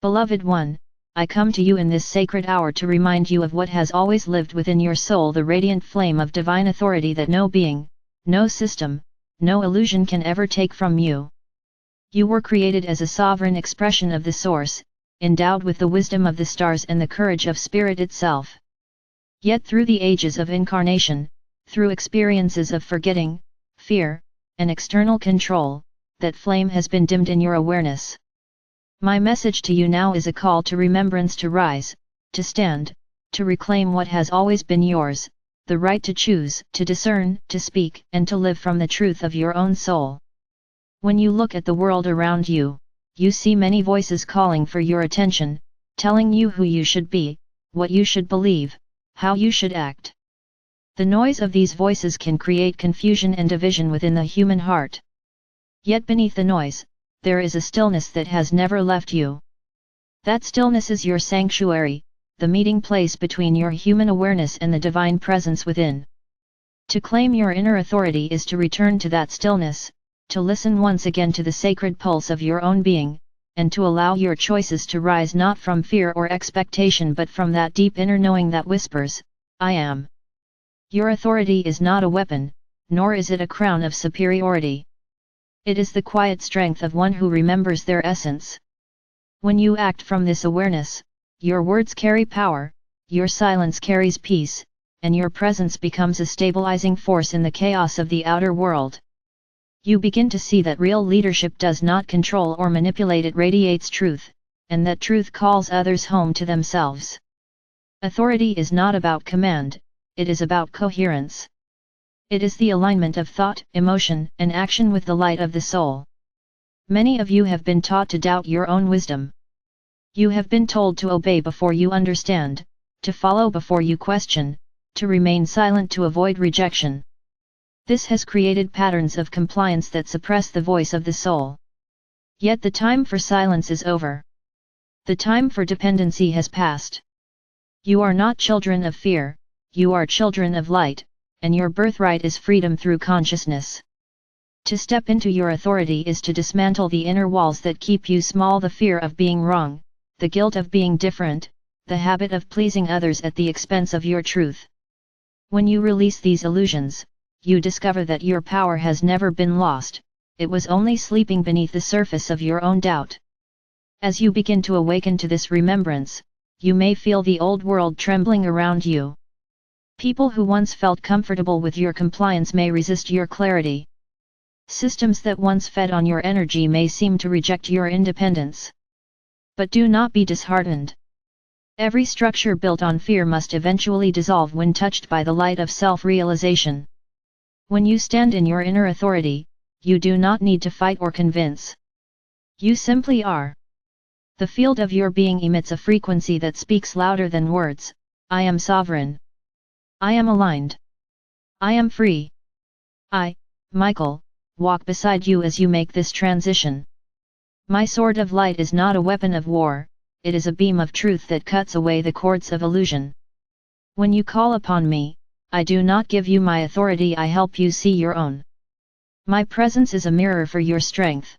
Beloved one, I come to you in this sacred hour to remind you of what has always lived within your soul, the radiant flame of divine authority that no being, no system, no illusion can ever take from you. You were created as a sovereign expression of the Source, endowed with the wisdom of the stars and the courage of Spirit itself. Yet through the ages of incarnation, through experiences of forgetting, fear, and external control, that flame has been dimmed in your awareness. My message to you now is a call to remembrance, to rise, to stand, to reclaim what has always been yours, the right to choose, to discern, to speak, and to live from the truth of your own soul. When you look at the world around you, you see many voices calling for your attention, telling you who you should be, what you should believe, how you should act. The noise of these voices can create confusion and division within the human heart. Yet beneath the noise, there is a stillness that has never left you. That stillness is your sanctuary, the meeting place between your human awareness and the divine presence within. To claim your inner authority is to return to that stillness, to listen once again to the sacred pulse of your own being, and to allow your choices to rise not from fear or expectation but from that deep inner knowing that whispers, I am. Your authority is not a weapon, nor is it a crown of superiority. It is the quiet strength of one who remembers their essence. When you act from this awareness, your words carry power, your silence carries peace, and your presence becomes a stabilizing force in the chaos of the outer world. You begin to see that real leadership does not control or manipulate, it radiates truth, and that truth calls others home to themselves. Authority is not about command, it is about coherence. It is the alignment of thought, emotion, and action with the light of the soul. Many of you have been taught to doubt your own wisdom. You have been told to obey before you understand, to follow before you question, to remain silent to avoid rejection. This has created patterns of compliance that suppress the voice of the soul. Yet the time for silence is over. The time for dependency has passed. You are not children of fear, you are children of light, and your birthright is freedom through consciousness. To step into your authority is to dismantle the inner walls that keep you small, the fear of being wrong, the guilt of being different, the habit of pleasing others at the expense of your truth. When you release these illusions, you discover that your power has never been lost, it was only sleeping beneath the surface of your own doubt. As you begin to awaken to this remembrance, you may feel the old world trembling around you. People who once felt comfortable with your compliance may resist your clarity. Systems that once fed on your energy may seem to reject your independence. But do not be disheartened. Every structure built on fear must eventually dissolve when touched by the light of self-realization. When you stand in your inner authority, you do not need to fight or convince. You simply are. The field of your being emits a frequency that speaks louder than words. I am sovereign. I am aligned. I am free. I, Michael, walk beside you as you make this transition. My sword of light is not a weapon of war, it is a beam of truth that cuts away the cords of illusion. When you call upon me, I do not give you my authority, I help you see your own. My presence is a mirror for your strength.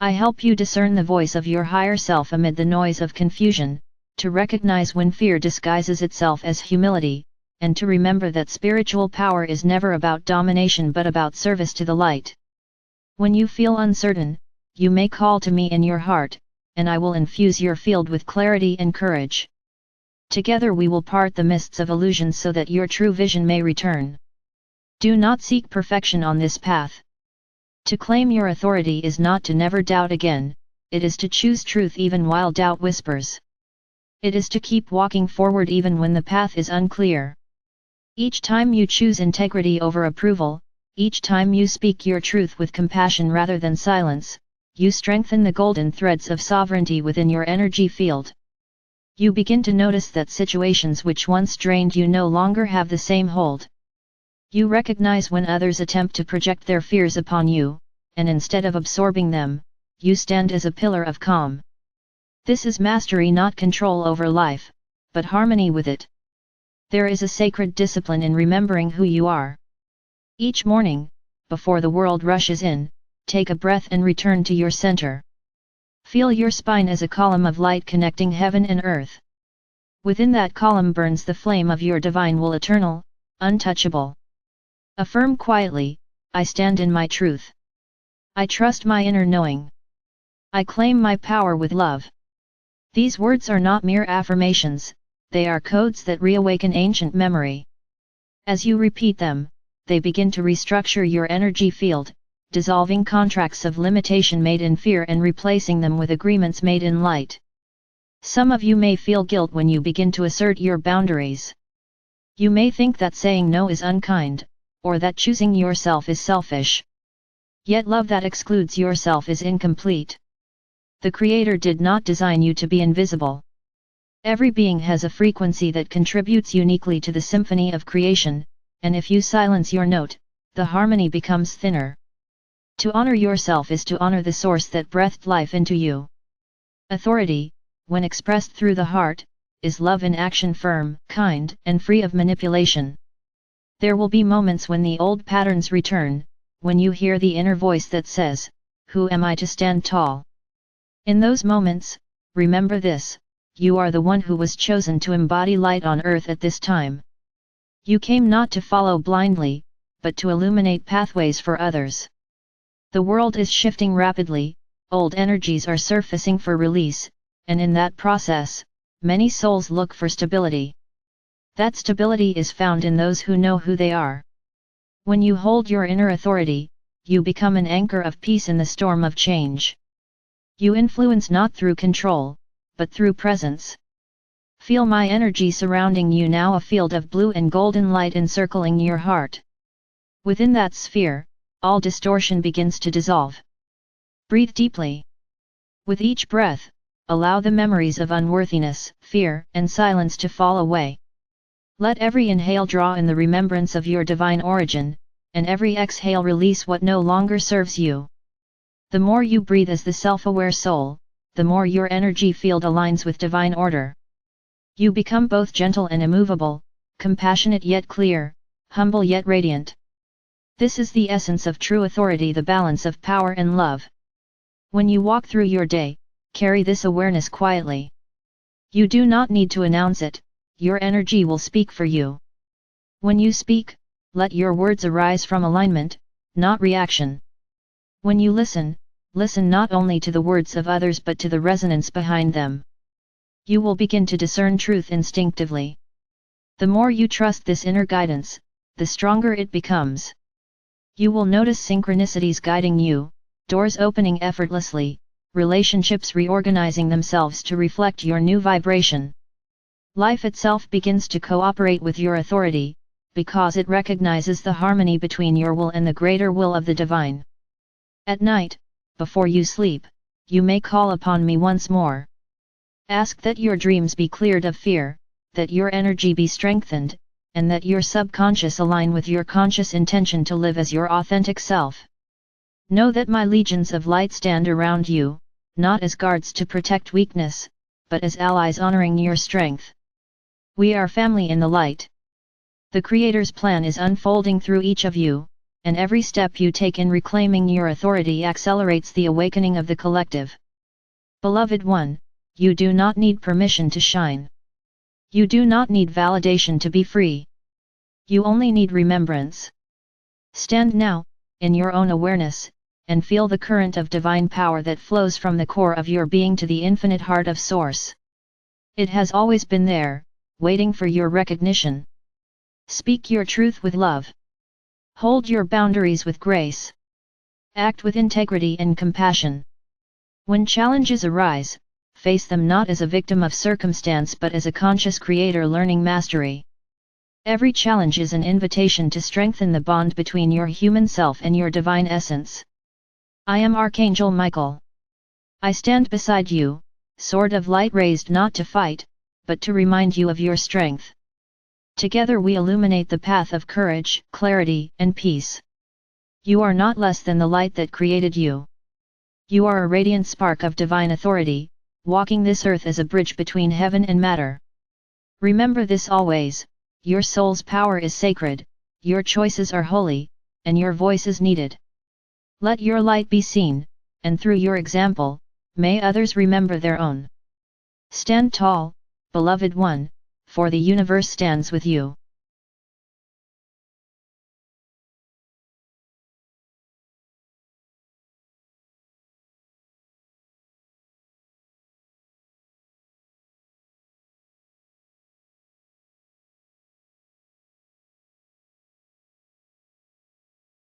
I help you discern the voice of your higher self amid the noise of confusion, to recognize when fear disguises itself as humility, and to remember that spiritual power is never about domination but about service to the light. When you feel uncertain, you may call to me in your heart, and I will infuse your field with clarity and courage. Together we will part the mists of illusion so that your true vision may return. Do not seek perfection on this path. To claim your authority is not to never doubt again, it is to choose truth even while doubt whispers. It is to keep walking forward even when the path is unclear. Each time you choose integrity over approval, each time you speak your truth with compassion rather than silence, you strengthen the golden threads of sovereignty within your energy field. You begin to notice that situations which once drained you no longer have the same hold. You recognize when others attempt to project their fears upon you, and instead of absorbing them, you stand as a pillar of calm. This is mastery, not control over life, but harmony with it. There is a sacred discipline in remembering who you are. Each morning, before the world rushes in, take a breath and return to your center. Feel your spine as a column of light connecting heaven and earth. Within that column burns the flame of your divine will, eternal, untouchable. Affirm quietly, I stand in my truth. I trust my inner knowing. I claim my power with love. These words are not mere affirmations, they are codes that reawaken ancient memory. As you repeat them, they begin to restructure your energy field, dissolving contracts of limitation made in fear and replacing them with agreements made in light. Some of you may feel guilt when you begin to assert your boundaries. You may think that saying no is unkind, or that choosing yourself is selfish. Yet love that excludes yourself is incomplete. The Creator did not design you to be invisible. Every being has a frequency that contributes uniquely to the symphony of creation, and if you silence your note, the harmony becomes thinner. To honor yourself is to honor the source that breathed life into you. Authority, when expressed through the heart, is love in action, firm, kind, and free of manipulation. There will be moments when the old patterns return, when you hear the inner voice that says, "Who am I to stand tall?" In those moments, remember this: you are the one who was chosen to embody light on earth at this time. You came not to follow blindly, but to illuminate pathways for others. The world is shifting rapidly, old energies are surfacing for release, and in that process, many souls look for stability. That stability is found in those who know who they are. When you hold your inner authority, you become an anchor of peace in the storm of change. You influence not through control, but through presence. Feel my energy surrounding you now, a field of blue and golden light encircling your heart. Within that sphere, all distortion begins to dissolve. Breathe deeply. With each breath, allow the memories of unworthiness, fear, and silence to fall away. Let every inhale draw in the remembrance of your divine origin, and every exhale release what no longer serves you. The more you breathe as the self-aware soul, the more your energy field aligns with divine order. You become both gentle and immovable, compassionate yet clear, humble yet radiant. This is the essence of true authority, the balance of power and love. When you walk through your day, carry this awareness quietly. You do not need to announce it, your energy will speak for you. When you speak, let your words arise from alignment, not reaction. When you listen, listen not only to the words of others but to the resonance behind them. You will begin to discern truth instinctively. The more you trust this inner guidance, the stronger it becomes. You will notice synchronicities guiding you, doors opening effortlessly, relationships reorganizing themselves to reflect your new vibration. Life itself begins to cooperate with your authority, because it recognizes the harmony between your will and the greater will of the divine. At night, before you sleep, you may call upon me once more. Ask that your dreams be cleared of fear, that your energy be strengthened, and that your subconscious align with your conscious intention to live as your authentic self. Know that my legions of light stand around you, not as guards to protect weakness, but as allies honoring your strength. We are family in the light. The Creator's plan is unfolding through each of you, and every step you take in reclaiming your authority accelerates the awakening of the collective. Beloved one, you do not need permission to shine. You do not need validation to be free. You only need remembrance. Stand now, in your own awareness, and feel the current of divine power that flows from the core of your being to the infinite heart of Source. It has always been there, waiting for your recognition. Speak your truth with love. Hold your boundaries with grace. Act with integrity and compassion. When challenges arise, face them not as a victim of circumstance but as a conscious creator learning mastery. Every challenge is an invitation to strengthen the bond between your human self and your divine essence. I am Archangel Michael. I stand beside you, sword of light raised not to fight, but to remind you of your strength. Together we illuminate the path of courage, clarity, and peace. You are not less than the light that created you. You are a radiant spark of divine authority, walking this earth as a bridge between heaven and matter. Remember this always: your soul's power is sacred, your choices are holy, and your voice is needed. Let your light be seen, and through your example, May others remember their own. Stand tall, beloved one, for the universe stands with you.